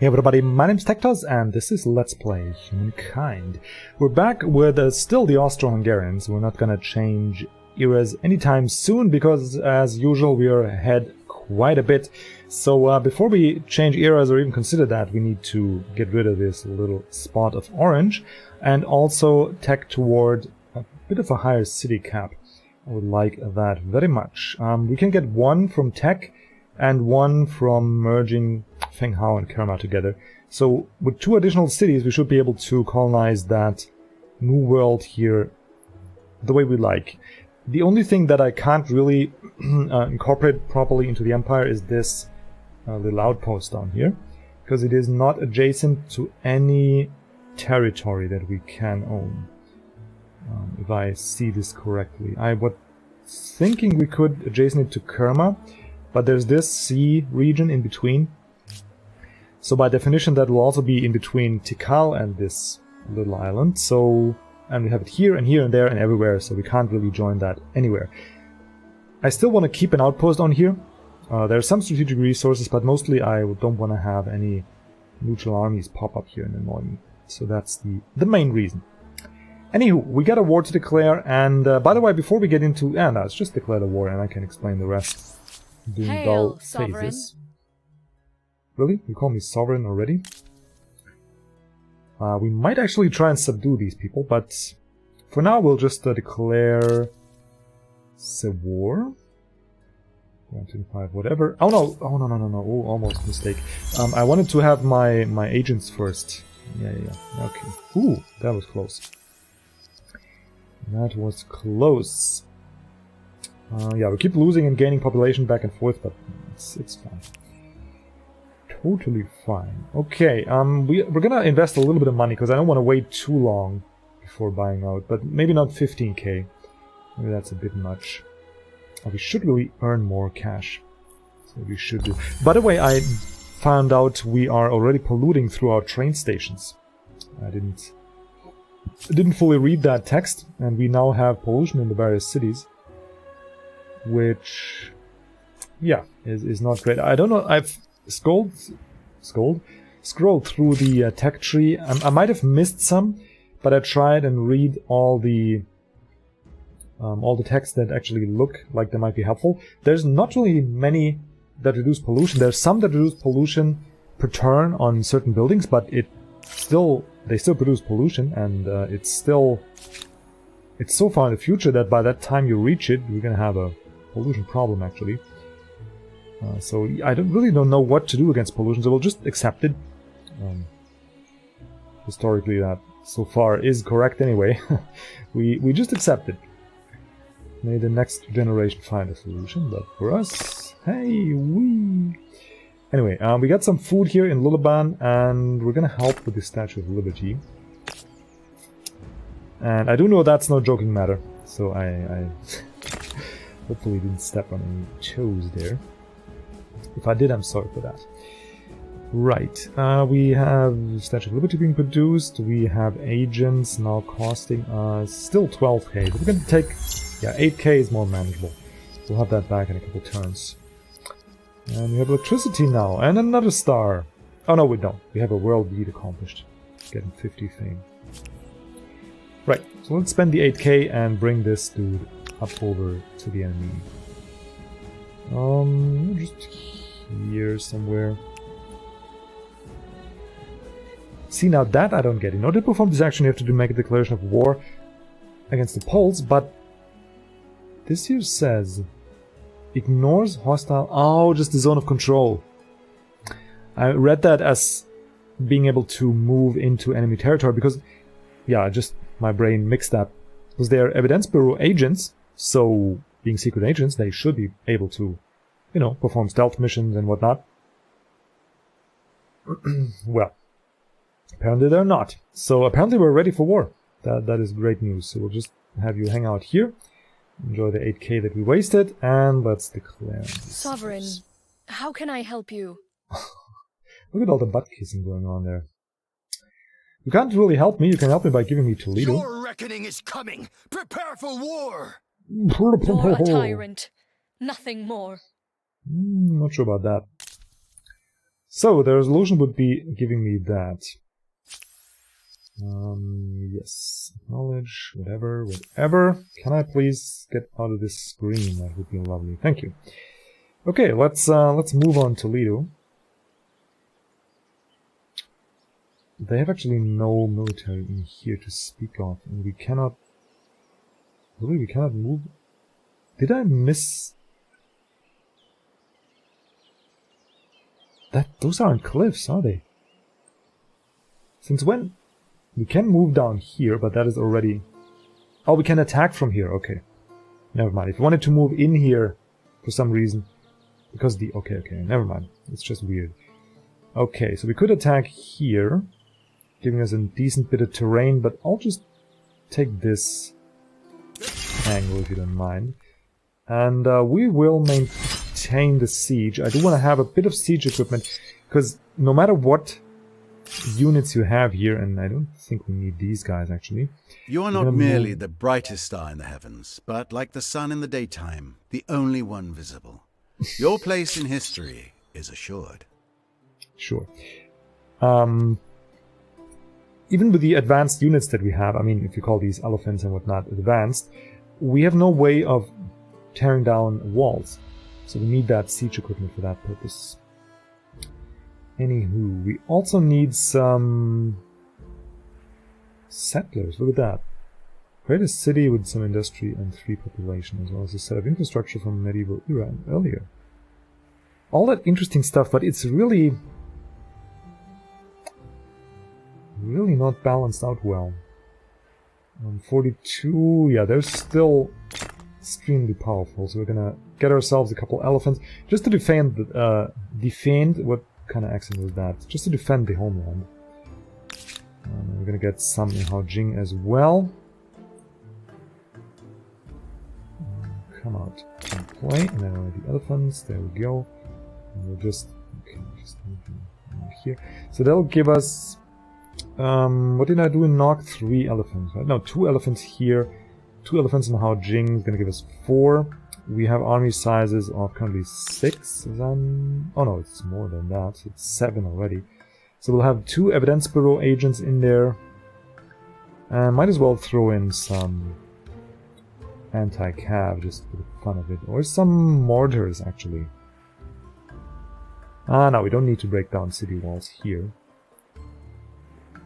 Hey everybody, my name's TecToss and this is Let's Play Humankind. We're back with still the Austro-Hungarians. We're not gonna change eras anytime soon because, as usual, we are ahead quite a bit. So before we change eras or even consider that, we need to get rid of this little spot of orange and also tech toward a bit of a higher city cap. I would like that very much. We can get one from tech and one from merging Fenghao and Kerma together. So with 2 additional cities we should be able to colonize that new world here the way we like. The only thing that I can't really incorporate properly into the empire is this little outpost down here, because it is not adjacent to any territory that we can own. If I see this correctly. I was thinking we could adjacent it to Kerma, but there's this sea region in between. So by definition that will also be in between Tikal and this little island. So, and we have it here and here and there and everywhere, so we can't really join that anywhere. I still want to keep an outpost on here. There are some strategic resources, but mostly I don't want to have any neutral armies pop up here and annoy me. So that's the main reason. Anywho, we got a war to declare, and by the way, before we get into... no, it's just declare the war and I can explain the rest. Doing dull phases. Really? You call me sovereign already? We might actually try and subdue these people, but for now we'll just declare war. 125, whatever. Oh no! Oh no! Oh, almost mistake. I wanted to have my agents first. Yeah. Okay. Ooh, that was close. That was close. Yeah, we keep losing and gaining population back and forth, but it's fine. Totally fine. Okay, we're gonna invest a little bit of money because I don't want to wait too long before buying out, but maybe not 15k. Maybe that's a bit much. We should really earn more cash. So we should do. By the way, I found out we are already polluting through our train stations. I didn't fully read that text, and we now have pollution in the various cities, which, yeah, is not great. I don't know. I've scrolled through the tech tree. I might have missed some, but I tried and read all the texts that actually look like they might be helpful. There's not really many that reduce pollution. There's some that reduce pollution per turn on certain buildings, but they still produce pollution, and it's so far in the future that by that time you reach it, you're gonna have a pollution problem actually. So I really don't know what to do against pollution, so we'll just accept it. Historically that so far is correct anyway. we just accept it. May the next generation find a solution, but for us, hey, wee! Anyway, we got some food here in Lulaban, and we're gonna help with the Statue of Liberty. And I do know that's no joking matter, so I hopefully didn't step on any toes there. If I did, I'm sorry for that. Right, we have Statue of Liberty being produced, we have agents now costing us still 12k, but we're gonna take, yeah, 8k is more manageable. We'll have that back in a couple turns. And we have electricity now, and another star. Oh no, we don't. We have a world beat accomplished. Getting 50 fame. Right, so let's spend the 8k and bring this dude up over to the enemy. Just here somewhere. See, now that I don't get. In order to perform this action, you have to make a declaration of war against the Poles, but this here says ignores hostile... Oh, just the zone of control. I read that as being able to move into enemy territory because, yeah, just my brain mixed up. Because they are Evidence Bureau agents, so being secret agents, they should be able to, you know, perform stealth missions and whatnot. Well, apparently they're not. So apparently we're ready for war. That is great news. So we'll just have you hang out here. Enjoy the 8k that we wasted, and let's declare. Sovereign, how can I help you? Look at all the butt kissing going on there. You can't really help me. You can help me by giving me Toledo. Your reckoning is coming. Prepare for war. You're a tyrant. Nothing more. Not sure about that. So the resolution would be giving me that. Yes, knowledge, whatever. Can I please get out of this screen? That would be lovely. Thank you. Okay, let's move on to Lido. They have actually no military in here to speak of, and we cannot... Really, we cannot move... Did I miss... Those aren't cliffs, are they? Since when? We can move down here, but that is already... Oh, we can attack from here, okay. Never mind. If you wanted to move in here for some reason... Because the... Okay, never mind. It's just weird. Okay, so we could attack here, giving us a decent bit of terrain, but I'll just take this angle if you don't mind. And we will maintain the siege. I do want to have a bit of siege equipment, because no matter what units you have here, and I don't think we need these guys actually. You are not merely the brightest star in the heavens, but like the sun in the daytime, the only one visible. Your place in history is assured. Sure. Even with the advanced units that we have, I mean, if you call these elephants and whatnot advanced, we have no way of tearing down walls. So we need that siege equipment for that purpose. Anywho, we also need some settlers. Look at that. Create a city with some industry and 3 population, as well as a set of infrastructure from medieval era and earlier. All that interesting stuff, but it's really not balanced out well. 42, yeah, they're still extremely powerful, so we're gonna get ourselves a couple elephants just to defend. What kind of accent was that? Just to defend the homeland. We're gonna get some in Haojing as well. Come out and play, and then the elephants. There we go. And we'll just here. So that'll give us. What did I do in Nog? 3 elephants, right? No, 2 elephants here. 2 elephants in Haojing is gonna give us 4. We have army sizes of currently 6. Oh no, it's more than that. It's 7 already. So we'll have 2 evidence bureau agents in there. Might as well throw in some anti-cav just for the fun of it, or some mortars actually. No, we don't need to break down city walls here.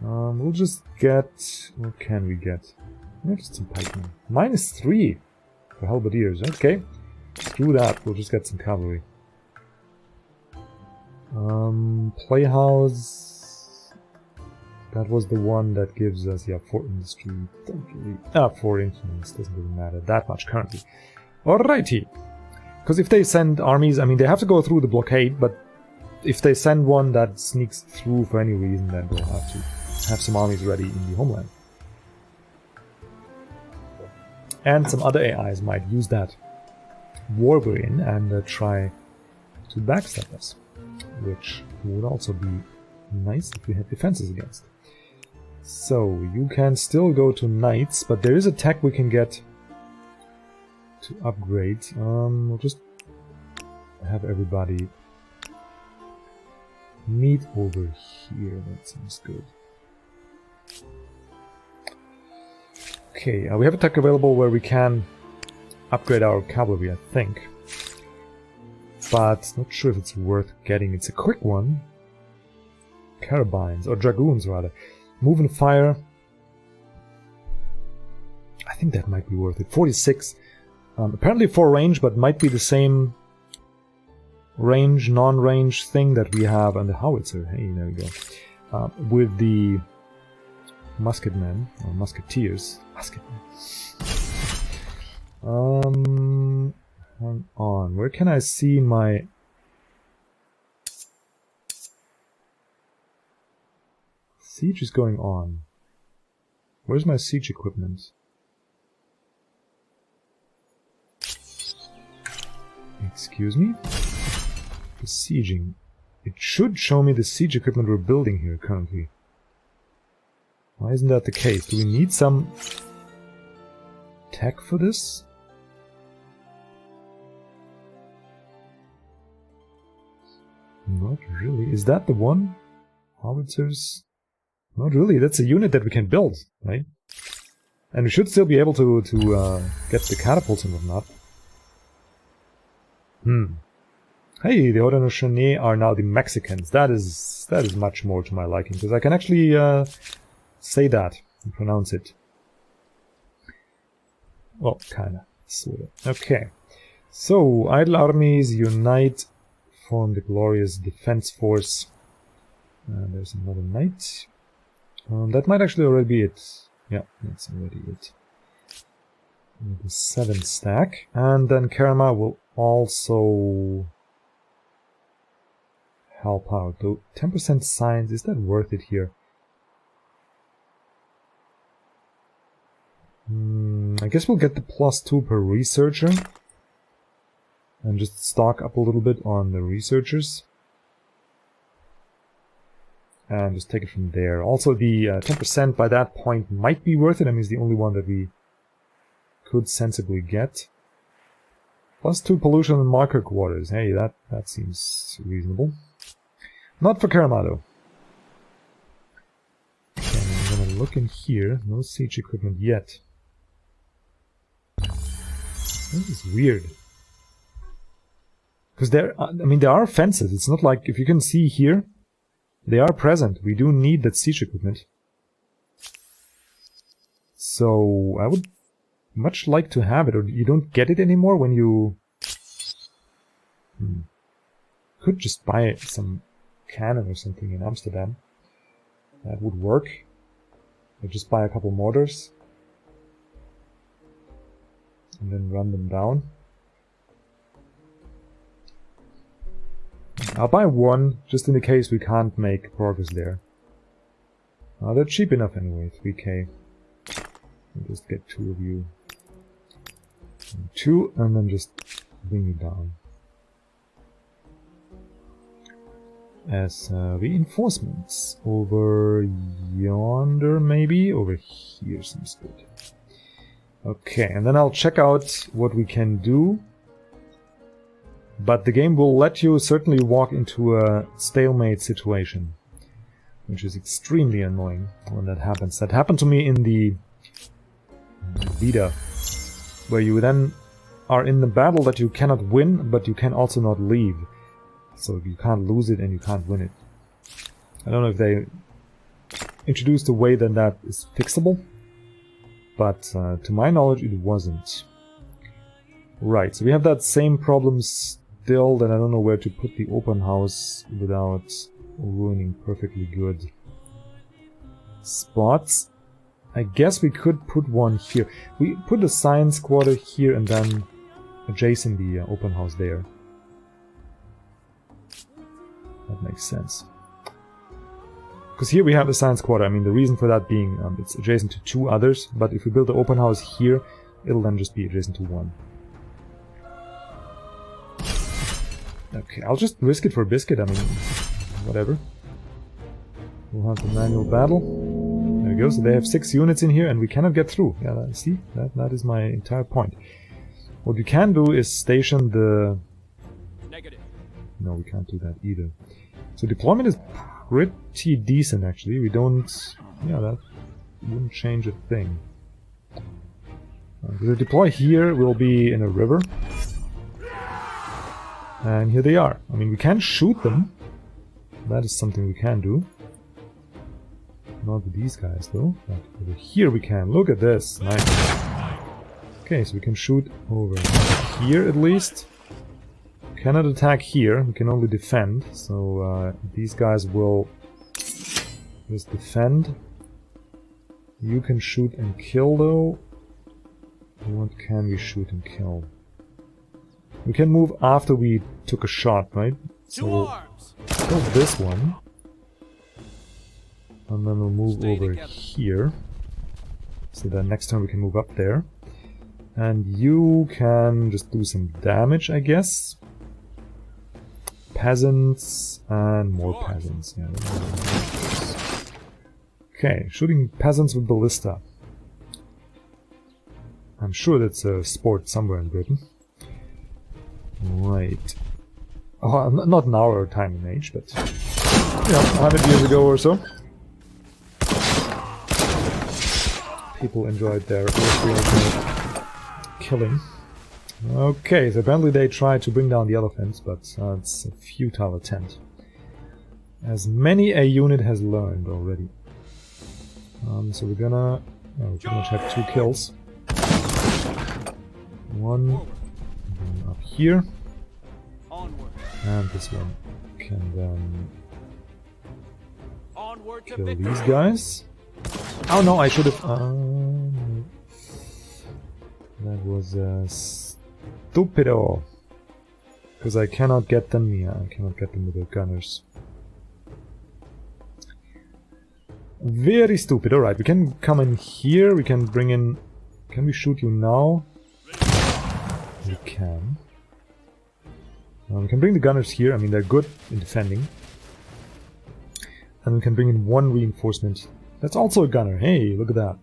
We'll just get... What can we get? Just some pikemen. -3 for halberdiers. Okay. Screw that. We'll just get some cavalry. Playhouse... That was the one that gives us... Yeah, 4 industry. Don't really... 4 influence. Doesn't really matter that much currently. Alrighty. Because if they send armies... I mean, they have to go through the blockade, but if they send one that sneaks through for any reason, then we'll have to have some armies ready in the homeland. And some other AIs might use that war we're in and try to backstab us, which would also be nice if we had defenses against. So, you can still go to knights, but there is a tech we can get to upgrade. We'll just have everybody meet over here. That seems good. Okay, we have a tech available where we can upgrade our cavalry, I think. But not sure if it's worth getting. It's a quick one. Carabines, or dragoons rather. Move and fire. I think that might be worth it. 46. Apparently for range, but might be the same range, non-range thing that we have on the howitzer. Hey, there we go. With the musketmen, or musketeers. Musketmen. Hang on. Where can I see my... Siege is going on. Where's my siege equipment? Excuse me? Besieging. It should show me the siege equipment we're building here currently. Why isn't that the case? Do we need some tech for this? Not really. Is that the one? Howitzers? Not really. That's a unit that we can build, right? And we should still be able to get the catapults and whatnot. Hey, the Haudenosaunee are now the Mexicans. That is much more to my liking, because I can actually say that and pronounce it. Well, kinda, sorta. Okay. So, idle armies unite, form the glorious defense force. There's another knight. That might actually already be it. Yeah, that's already it. The 7 stack. And then Karama will also help out. Though 10% science, is that worth it here? I guess we'll get the +2 per researcher. And just stock up a little bit on the researchers. And just take it from there. Also, the 10% by that point might be worth it. I mean, it's the only one that we could sensibly get. +2 pollution and marker quarters. Hey, that seems reasonable. Not for Karamado. Okay, I'm gonna look in here. No siege equipment yet. This is weird. Because there are fences. It's not like, if you can see here, they are present. We do need that siege equipment. So, I would much like to have it, or you don't get it anymore when you... Could just buy some cannon or something in Amsterdam. That would work. Or just buy a couple mortars. And then run them down. I'll buy one, just in the case we can't make progress there. They're cheap enough anyway, 3k. I'll just get 2 of you. And 2, and then just bring you down. As reinforcements. Over yonder, maybe? Over here seems good. Okay, and then I'll check out what we can do. But the game will let you certainly walk into a stalemate situation, which is extremely annoying when that happens. That happened to me in the Vita, where you then are in the battle that you cannot win, but you can also not leave. So you can't lose it and you can't win it. I don't know if they introduced a way that is fixable, but to my knowledge it wasn't. Right, so we have that same problem still, that I don't know where to put the open house without ruining perfectly good spots. I guess we could put one here. We put the science quarter here and then adjacent the open house there. That makes sense. Because here we have a science quarter. I mean, the reason for that being it's adjacent to 2 others, but if we build the open house here, it'll then just be adjacent to 1. Okay, I'll just risk it for a biscuit, I mean, whatever. We'll have the manual battle. There we go, so they have 6 units in here and we cannot get through. Yeah, see? That is my entire point. What we can do is station the... Negative. No, we can't do that either. So deployment is pretty decent, actually. We don't... Yeah, that wouldn't change a thing. The deploy here will be in a river. And here they are. I mean, we can shoot them. That is something we can do. Not with these guys, though. But over here we can. Look at this. Nice. Okay, so we can shoot over here, at least. Cannot attack here. We can only defend. So, these guys will just defend. You can shoot and kill, though. What can we shoot and kill? We can move after we took a shot, right? So we'll kill this one. And then we'll move over here. So that next time we can move up there. And you can just do some damage, I guess. Peasants and more peasants. Yeah. Okay, shooting peasants with ballista. I'm sure that's a sport somewhere in Britain. Right. Oh, not in our time and age, but, you know, 100 years ago or so. People enjoyed their recreational killing. Okay, so apparently they tried to bring down the elephants, but it's a futile attempt. As many a unit has learned already. So we're gonna pretty much have 2 kills. One up here. And this one can then kill these guys. Oh no, I should have... that was stupido. Because I cannot get them, yeah, I cannot get them with the gunners. Very stupid. Alright, we can come in here, we can bring in... Can we shoot you now? We can. We can bring the gunners here, I mean they're good in defending. And we can bring in 1 reinforcement. That's also a gunner, hey, look at that.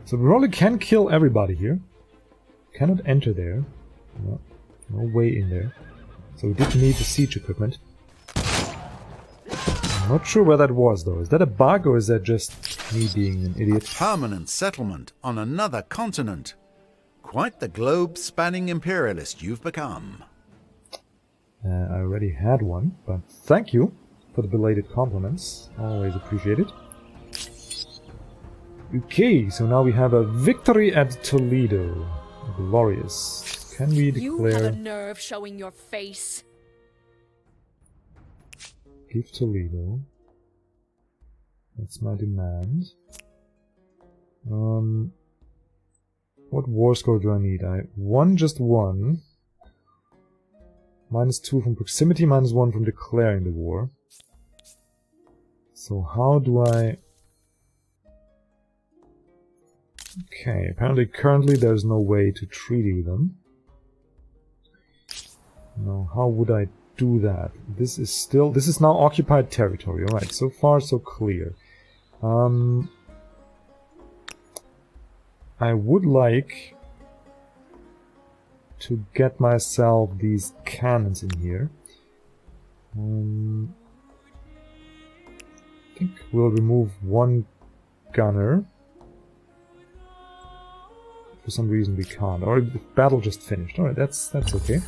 So we probably can kill everybody here. Cannot enter there. No, no way in there. So we did need the siege equipment. I'm not sure where that was though. Is that a bug or is that just me being an idiot? Permanent settlement on another continent. Quite the globe-spanning imperialist you've become. I already had one, but thank you for the belated compliments. Always appreciated. Okay, so now we have a victory at Toledo. Glorious. Can we declare... You have a nerve showing your face. Give Toledo. That's my demand. What war score do I need? Just one. -2 from proximity, -1 from declaring the war. So how do I... Okay, apparently currently there's no way to treaty them. Now, how would I do that? This is now occupied territory. Alright, so far so clear. I would like to get myself these cannons in here. I think we'll remove 1 gunner. For some reason we can't. Or the battle just finished. Alright, that's okay.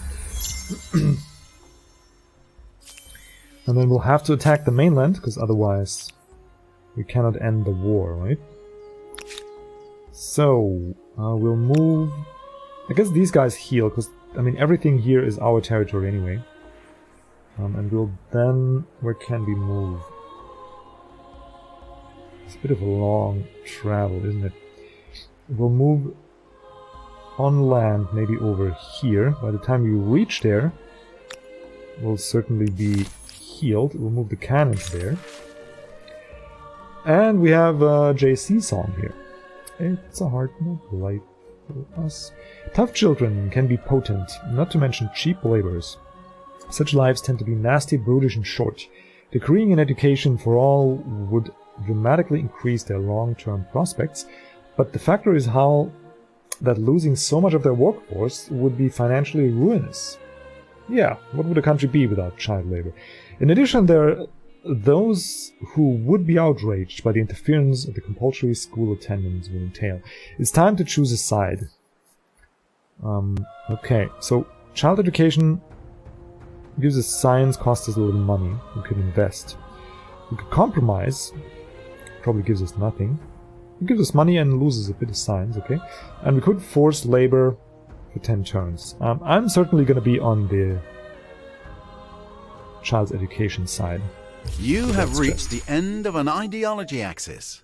And then we'll have to attack the mainland, because otherwise we cannot end the war, right? So, we'll move... I guess these guys heal, because, I mean, everything here is our territory anyway. And we'll then... Where can we move? It's a bit of a long travel, isn't it? We'll move on land, maybe over here. By the time we reach there, we'll certainly be healed. We'll move the cannons there. And we have a JC song here. It's a hard life for us. Tough children can be potent, not to mention cheap laborers. Such lives tend to be nasty, brutish, and short. Decreeing an education for all would dramatically increase their long-term prospects, but the factor is how that losing so much of their workforce would be financially ruinous. Yeah, what would a country be without child labor? In addition, there are those who would be outraged by the interference of the compulsory school attendance would entail. It's time to choose a side. Okay, so child education gives us science, costs us a little money. We could invest. We could compromise. Probably gives us nothing. It gives us money and loses a bit of science, okay? And we could force labor for 10 turns. I'm certainly going to be on the child's education side. You have reached the end of an ideology axis.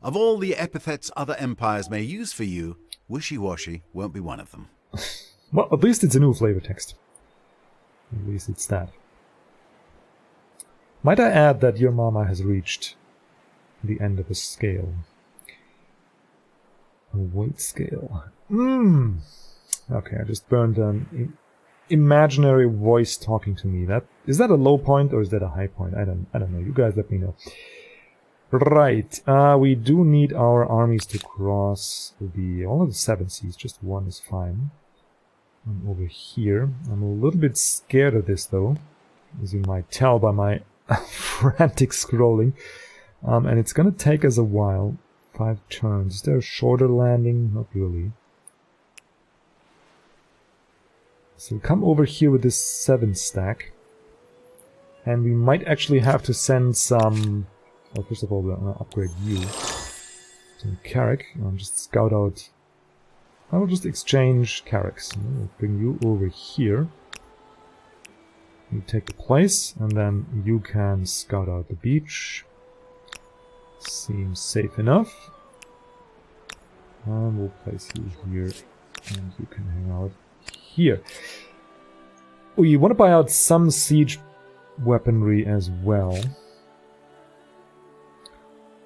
Of all the epithets other empires may use for you, wishy-washy won't be one of them. Well, at least it's a new flavor text. At least it's that. Might I add that your mama has reached the end of a scale. A weight scale. Okay, I just burned an imaginary voice talking to me. Is that a low point or is that a high point? I don't know. You guys let me know. Right. We do need our armies to cross all of the 7 seas. Just one is fine. I'm over here. I'm a little bit scared of this though, as you might tell by my frantic scrolling. And it's gonna take us a while. 5 turns. Is there a shorter landing? Not really. So we come over here with this 7 stack. And we might actually have to send some... Well, first of all, we're gonna upgrade you. Some Carrick. I'll just scout out... I will just exchange Carracks. I'll bring you over here. You take the place, and then you can scout out the beach. Seems safe enough. And we'll place you here, and you can hang out here. We want to buy out some siege weaponry as well.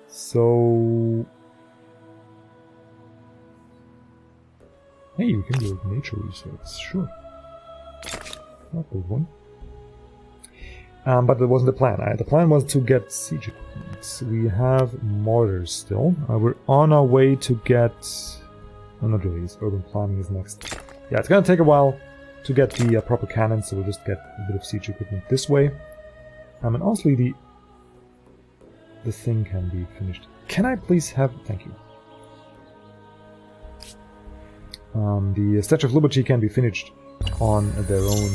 So... Hey, you can do nature research, sure. Not the one. But that wasn't the plan. The plan was to get siege equipment. We have mortars still. We're on our way to get... Oh, not really. Urban planning is next. Yeah, it's gonna take a while to get the proper cannons, so we'll just get a bit of siege equipment this way. And also the thing can be finished. Can I please have... Thank you. The Statue of Liberty can be finished on their own...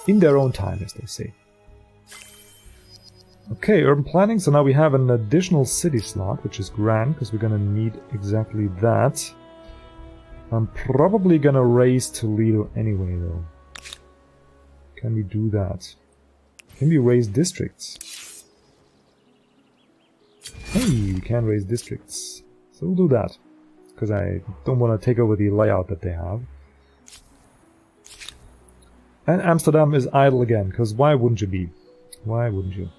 in their own time, as they say. Okay, urban planning. So now we have an additional city slot, which is grand, because we're gonna need exactly that. I'm probably gonna raise Toledo anyway, though. Can we do that? Can we raise districts? Hey, we can raise districts. So we'll do that. Because I don't want to take over the layout that they have. And Amsterdam is idle again, because why wouldn't you be? Why wouldn't you?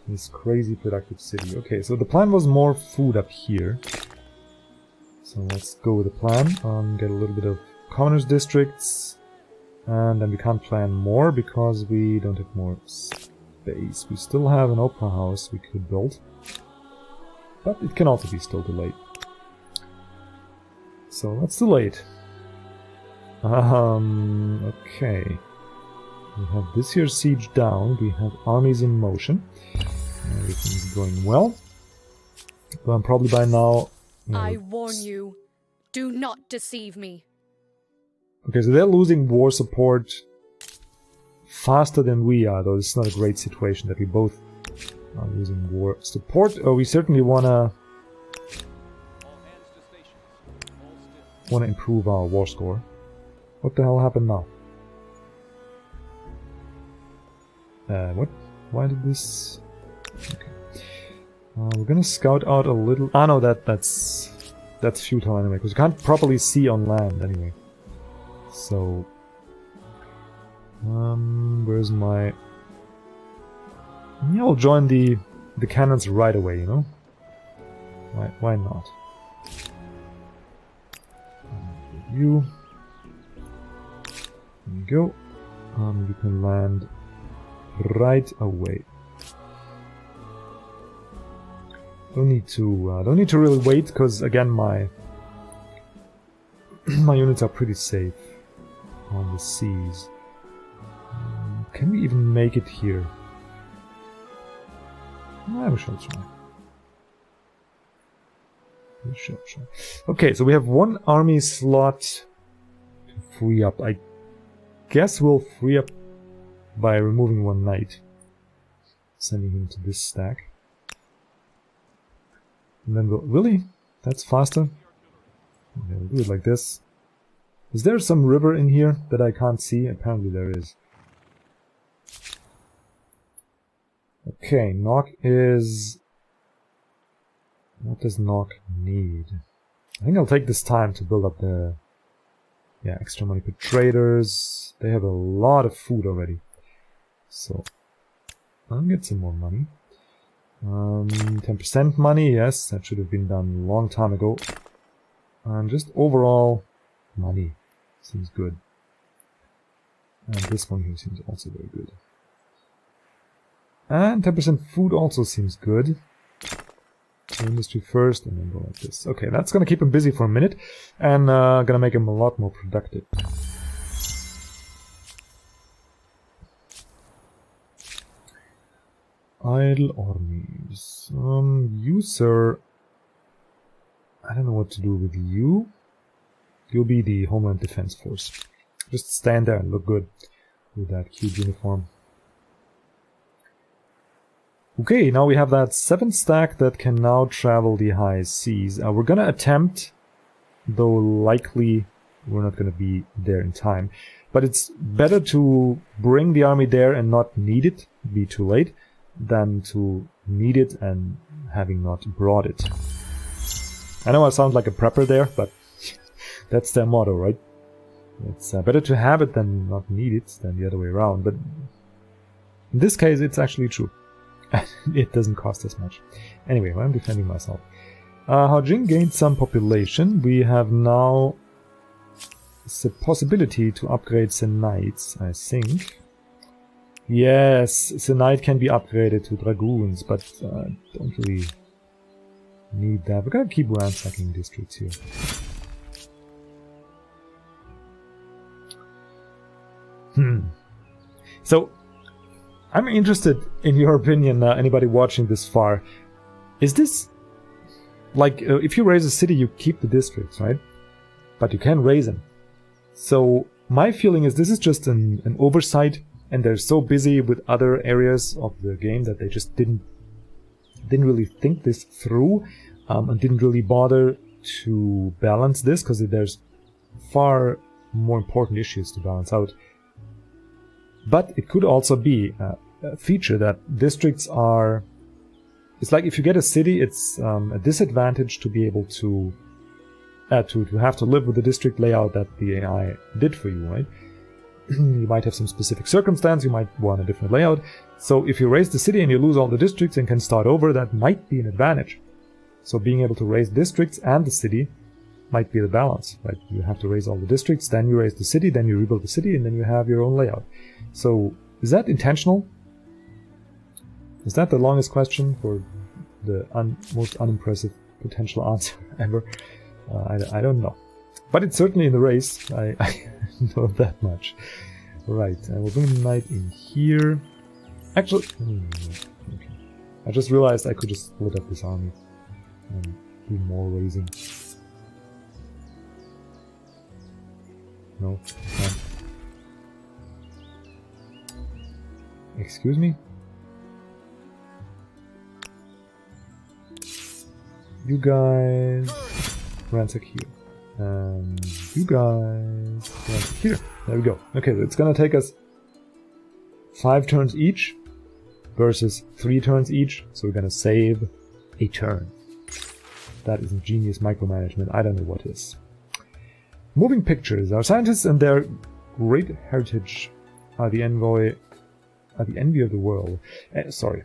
This crazy productive city. Okay, so the plan was more food up here. So let's go with the plan. Get a little bit of commoners districts. And then we can't plan more because we don't have more space. We still have an opera house we could build. But it can also be still delayed. So let's delay it. Okay. We have this here siege down. We have armies in motion. Everything's going well. But probably by now... I warn you, do not deceive me. Okay, so they're losing war support faster than we are, though it's not a great situation that we both are losing war support. We certainly wanna improve our war score. What the hell happened now? What? Why did this... Okay. We're gonna scout out a little... Ah no, that's futile anyway, because you can't properly see on land anyway. So... where's my... Yeah, I'll join the cannons right away, you know? Why not? You... There you go. You can land right away. Don't need to really wait, because again my my units are pretty safe on the seas. Can we even make it here? We shall try. We shall try. Okay, so we have one army slot to free up. I guess we'll free up by removing one knight, sending him to this stack. And then we'll... Really? That's faster? Okay, we'll do it like this. Is there some river in here that I can't see? Apparently there is. Okay, Knock is... What does Knock need? I think I'll take this time to build up the... Yeah, extra money per traders. They have a lot of food already. So, I'll get some more money. 10% money, yes, that should have been done a long time ago. And just overall money seems good. And this one here seems also very good. And 10% food also seems good. industry first, and then go like this. Okay, that's gonna keep him busy for a minute, and gonna make him a lot more productive. Idle armies. You, sir. I don't know what to do with you. You'll be the Homeland Defense Force. Just stand there and look good with that cute uniform. Okay, now we have that 7 stack that can now travel the high seas. We're gonna attempt, though likely we're not gonna be there in time. But it's better to bring the army there and not need it, be too late, than to need it and having not brought it. I know I sound like a prepper there, but that's their motto, right? It's better to have it than not need it, than the other way around. But in this case, it's actually true. It doesn't cost as much. Anyway, I'm defending myself. Haojing gained some population. We have now the possibility to upgrade Senates, I think. Yes, Senate can be upgraded to Dragoons, but don't really need that. We're gonna keep ransacking districts here. So, I'm interested in your opinion, anybody watching this far. Is this... like, if you raise a city, you keep the districts, right? But you can raise them. So, my feeling is this is just an oversight, and they're so busy with other areas of the game that they just didn't really think this through, and didn't really bother to balance this, because there's far more important issues to balance out. But it could also be a feature that districts are... it's like if you get a city, it's a disadvantage to be able to have to live with the district layout that the AI did for you, right? You might have some specific circumstance, you might want a different layout. So if you raise the city and you lose all the districts and can start over, that might be an advantage. So being able to raise districts and the city might be the balance, right? You have to raise all the districts, then you raise the city, then you rebuild the city, and then you have your own layout. So is that intentional? Is that the longest question for the most unimpressive potential answer ever? I don't know. But it's certainly in the race, I know that much. Right, and we'll bring the knight in here. Actually, okay. I just realized I could just split up this army and do more raising. No, can't. Excuse me? You guys ransack here. And you guys ransack here. There we go. Okay, so it's gonna take us 5 turns each versus 3 turns each, so we're gonna save a turn. That is ingenious micromanagement. I don't know what is. Moving pictures. Our scientists and their great heritage are the envy of the world. Sorry.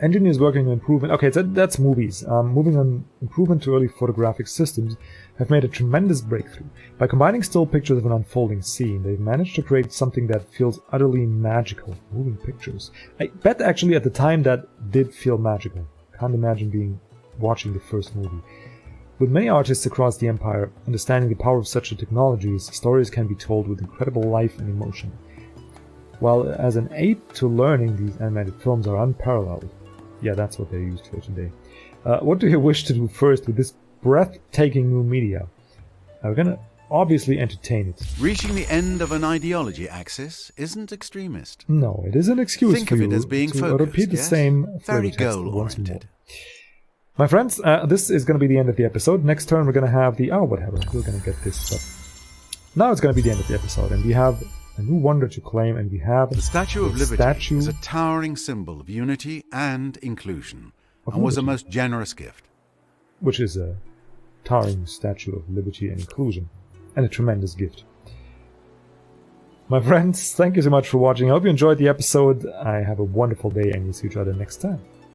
Engineers working on improvement. Okay, that's movies. Moving on improvement to early photographic systems have made a tremendous breakthrough. By combining still pictures of an unfolding scene, they've managed to create something that feels utterly magical. Moving pictures. I bet actually at the time that did feel magical. Can't imagine watching the first movie. With many artists across the empire understanding the power of such a technology, stories can be told with incredible life and emotion. While as an aid to learning, these animated films are unparalleled. Yeah, that's what they're used for today. What do you wish to do first with this breathtaking new media? We're gonna obviously entertain it. Reaching the end of an ideology axis isn't extremist. No, it is an excuse Think for of you it as being to focused, repeat the yes? same Very flavor text once more. goal-oriented. My friends, this is going to be the end of the episode. Next turn we're going to have the... oh, whatever. We're going to get this stuff. Now it's going to be the end of the episode, and we have a new wonder to claim, and we have... The Statue of Liberty is a towering symbol of unity and inclusion, and was a most generous gift. Which is a towering statue of liberty and inclusion, and a tremendous gift. My friends, thank you so much for watching. I hope you enjoyed the episode. I have a wonderful day, and we'll see each other next time.